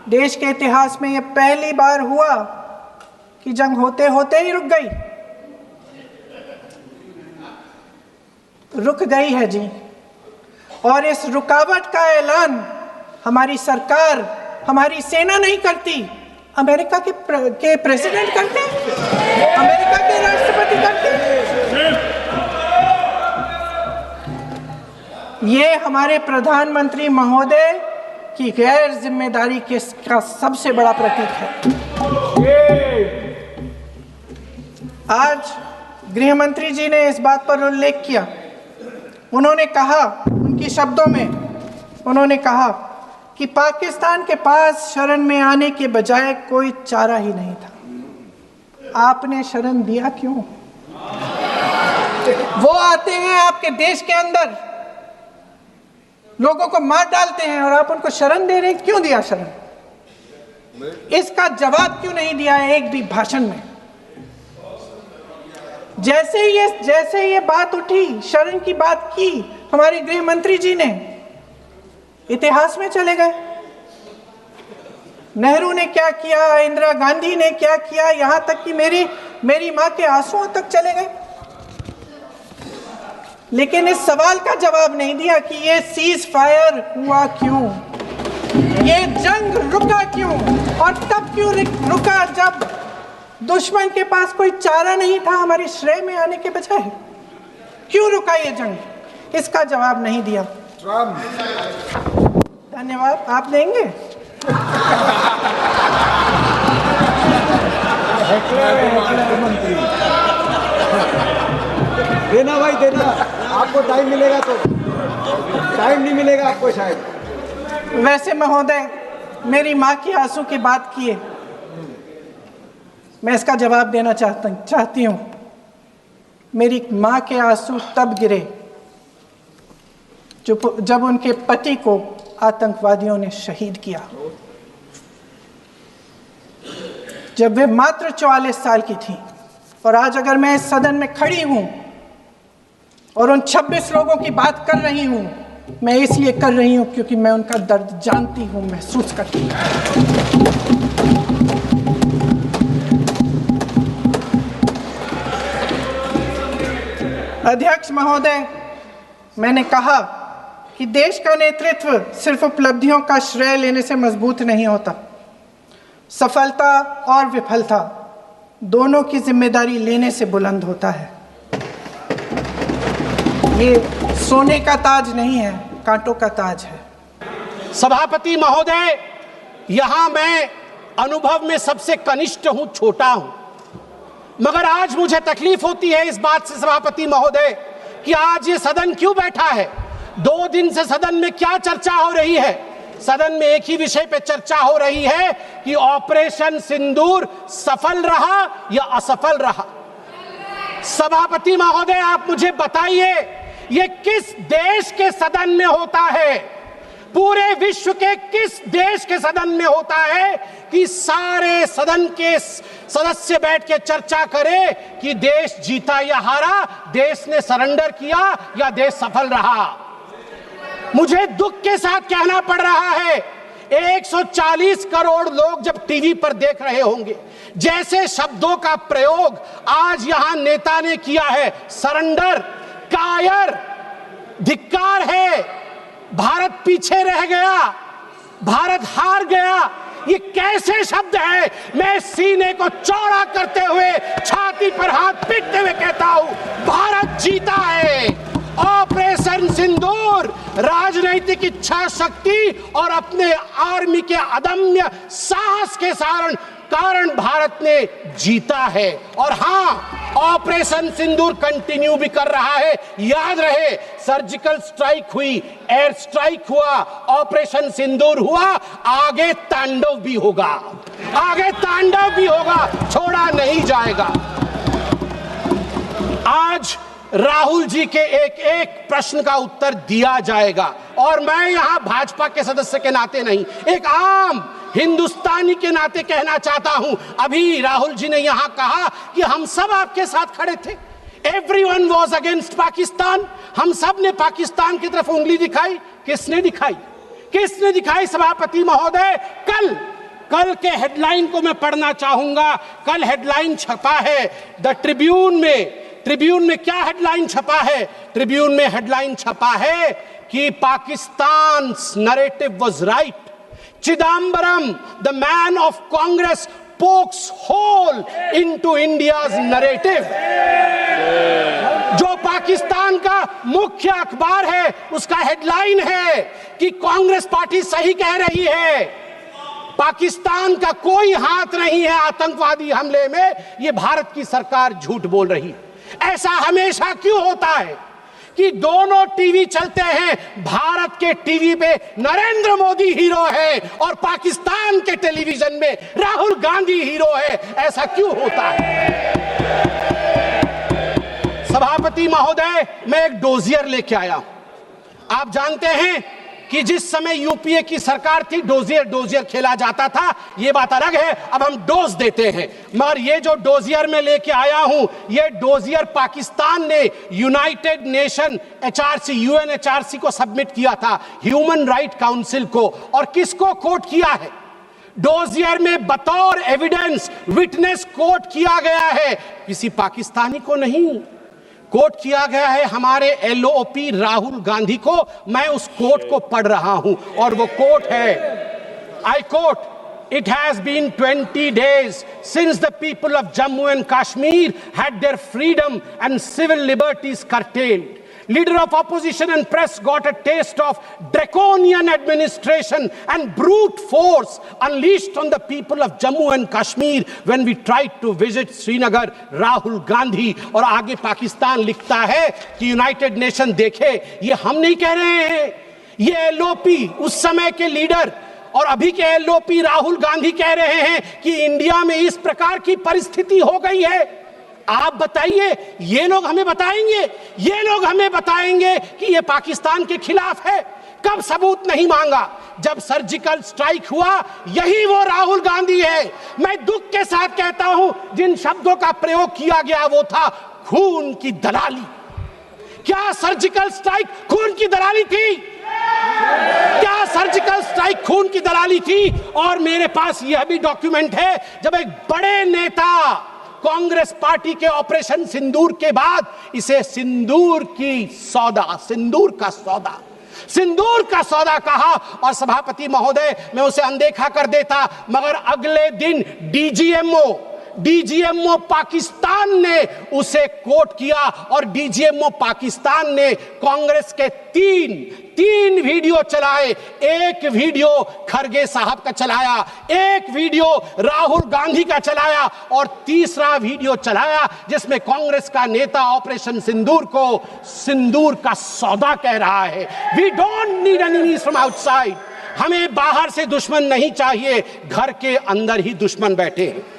देश के इतिहास में यह पहली बार हुआ कि जंग होते होते ही रुक गई। रुक गई है जी, और इस रुकावट का ऐलान हमारी सरकार, हमारी सेना नहीं करती, अमेरिका के प्रेसिडेंट करते, अमेरिका के राष्ट्रपति करते। ये हमारे प्रधानमंत्री महोदय की गैर जिम्मेदारी का सबसे बड़ा प्रतीक है। आज गृह मंत्री जी ने इस बात पर उल्लेख किया। उन्होंने कहा, उनके शब्दों में उन्होंने कहा कि पाकिस्तान के पास शरण में आने के बजाय कोई चारा ही नहीं था। आपने शरण दिया क्यों? वो आते हैं आपके देश के अंदर, लोगों को मार डालते हैं, और आप उनको शरण दे रहे हैं। क्यों दिया शरण? इसका जवाब क्यों नहीं दिया एक भी भाषण में? जैसे ये बात उठी, शरण की बात की, हमारे गृह मंत्री जी ने इतिहास में चले गए। नेहरू ने क्या किया, इंदिरा गांधी ने क्या किया, यहां तक कि मेरी मां के आंसुओं तक चले गए। लेकिन इस सवाल का जवाब नहीं दिया कि ये सीज फायर हुआ क्यों, ये जंग रुका क्यों, और तब क्यों रुका जब दुश्मन के पास कोई चारा नहीं था हमारे श्रेय में आने के बजाय। क्यों रुका ये जंग? इसका जवाब नहीं दिया। धन्यवाद। आप देंगे? देना भाई, देना। आपको टाइम मिलेगा तो, टाइम नहीं मिलेगा आपको शायद। वैसे महोदय, मेरी माँ की आंसू की बात किए, मैं इसका जवाब देना चाहती हूँ। मेरी माँ के आंसू तब गिरे जब उनके पति को आतंकवादियों ने शहीद किया, जब वे मात्र 44 साल की थी। और आज अगर मैं इस सदन में खड़ी हूं और उन 26 लोगों की बात कर रही हूं, मैं इसलिए कर रही हूं क्योंकि मैं उनका दर्द जानती हूं, महसूस करती हूं। अध्यक्ष महोदय, मैंने कहा कि देश का नेतृत्व सिर्फ उपलब्धियों का श्रेय लेने से मजबूत नहीं होता। सफलता और विफलता दोनों की जिम्मेदारी लेने से बुलंद होता है। ये सोने का ताज नहीं है, कांटों का ताज है। सभापति महोदय, यहां मैं अनुभव में सबसे कनिष्ठ हूं, छोटा हूं, मगर आज मुझे तकलीफ होती है इस बात से सभापति महोदय कि आज ये सदन क्यों बैठा है। 2 दिन से सदन में क्या चर्चा हो रही है? सदन में एक ही विषय पे चर्चा हो रही है कि ऑपरेशन सिंदूर सफल रहा या असफल रहा। सभापति महोदय, आप मुझे बताइए, ये किस देश के सदन में होता है? पूरे विश्व के किस देश के सदन में होता है कि सारे सदन के सदस्य बैठ के चर्चा करें कि देश जीता या हारा, देश ने सरेंडर किया या देश सफल रहा? मुझे दुख के साथ कहना पड़ रहा है, 140 करोड़ लोग जब टीवी पर देख रहे होंगे, जैसे शब्दों का प्रयोग आज यहां नेता ने किया है, सरेंडर, कायर, धिक्कार है, भारत पीछे रह गया, भारत हार गया, ये कैसे शब्द है? मैं सीने को चौड़ा करते हुए, छाती पर हाथ पीटते हुए कहता हूं, भारत जीता है। ऑपरेशन सिंदूर राजनीतिक इच्छा शक्ति और अपने आर्मी के अदम्य साहस के कारण भारत ने जीता है। और हां, ऑपरेशन सिंदूर कंटिन्यू भी कर रहा है। याद रहे, सर्जिकल स्ट्राइक हुई, एयर स्ट्राइक हुआ, ऑपरेशन सिंदूर हुआ, आगे तांडव भी होगा, आगे तांडव भी होगा, छोड़ा नहीं जाएगा। आज राहुल जी के एक एक प्रश्न का उत्तर दिया जाएगा, और मैं यहां भाजपा के सदस्य के नाते नहीं, एक आम हिंदुस्तानी के नाते कहना चाहता हूं। अभी राहुल जी ने यहां कहा कि हम सब आपके साथ खड़े थे, एवरीवन वाज अगेंस्ट पाकिस्तान, हम सब ने पाकिस्तान की तरफ उंगली दिखाई। किसने दिखाई? किसने दिखाई सभापति महोदय? कल कल के हेडलाइन को मैं पढ़ना चाहूंगा। कल हेडलाइन छपा है द ट्रिब्यून में। ट्रिब्यून में क्या हेडलाइन छपा है? ट्रिब्यून में हेडलाइन छपा है कि Pakistan narrative was right. Chidambaram, the man of Congress, pokes hole into India's narrative। जो पाकिस्तान का मुख्य अखबार है उसका हेडलाइन है कि कांग्रेस पार्टी सही कह रही है, पाकिस्तान का कोई हाथ नहीं है आतंकवादी हमले में, ये भारत की सरकार झूठ बोल रही। ऐसा हमेशा क्यों होता है कि दोनों टीवी चलते हैं, भारत के टीवी पे नरेंद्र मोदी हीरो है और पाकिस्तान के टेलीविजन में राहुल गांधी हीरो है? ऐसा क्यों होता है? सभापति महोदय, मैं एक डोजियर लेके आया। आप जानते हैं कि जिस समय यूपीए की सरकार थी डोजियर खेला जाता था, ये बात अलग है, अब हम डोज देते हैं। मगर ये जो डोजियर में लेके आया हूं, ये डोजियर पाकिस्तान ने यूनाइटेड नेशन एचआरसी, यूएनएचआरसी को सबमिट किया था, ह्यूमन राइट काउंसिल को। और किसको कोट किया है? डोजियर में बतौर एविडेंस, विटनेस कोट किया गया है, किसी पाकिस्तानी को नहीं, कोट किया गया है हमारे एलओपी राहुल गांधी को। मैं उस कोट को पढ़ रहा हूं और वो कोट है, I quote, It has been 20 days since the people of Jammu and Kashmir had their freedom and civil liberties curtailed. Leader of opposition and press got a taste of draconian administration and brute force unleashed on the people of Jammu and Kashmir when we tried to visit Srinagar. Rahul Gandhi. और आगे पाकिस्तान लिखता है कि United nation देखे, ये हम नहीं कह रहे हैं, ये एलओपी उस समय के लीडर और अभी के एलओपी राहुल गांधी कह रहे हैं कि इंडिया में इस प्रकार की परिस्थिति हो गई है। आप बताइए, ये लोग हमें बताएंगे, ये लोग हमें बताएंगे कि ये पाकिस्तान के खिलाफ है? कब सबूत नहीं मांगा? जब सर्जिकल स्ट्राइक हुआ, यही वो राहुल गांधी है। मैं दुख के साथ कहता हूं, जिन शब्दों का प्रयोग किया गया वो था खून की दलाली। क्या सर्जिकल स्ट्राइक खून की दलाली थी? क्या सर्जिकल स्ट्राइक खून की दलाली थी? और मेरे पास यह भी डॉक्यूमेंट है, जब एक बड़े नेता कांग्रेस पार्टी के ऑपरेशन सिंदूर के बाद इसे सिंदूर का सौदा कहा और सभापति महोदय मैं उसे अनदेखा कर देता, मगर अगले दिन डीजीएमओ पाकिस्तान ने उसे कोट किया और डीजीएमओ पाकिस्तान ने कांग्रेस के तीन वीडियो चलाए। एक वीडियो खरगे साहब का चलाया, एक वीडियो राहुल गांधी का चलाया और तीसरा वीडियो चलाया जिसमें कांग्रेस का नेता ऑपरेशन सिंदूर को सिंदूर का सौदा कह रहा है। We don't need enemies from outside. हमें बाहर से दुश्मन नहीं चाहिए, घर के अंदर ही दुश्मन बैठे हैं।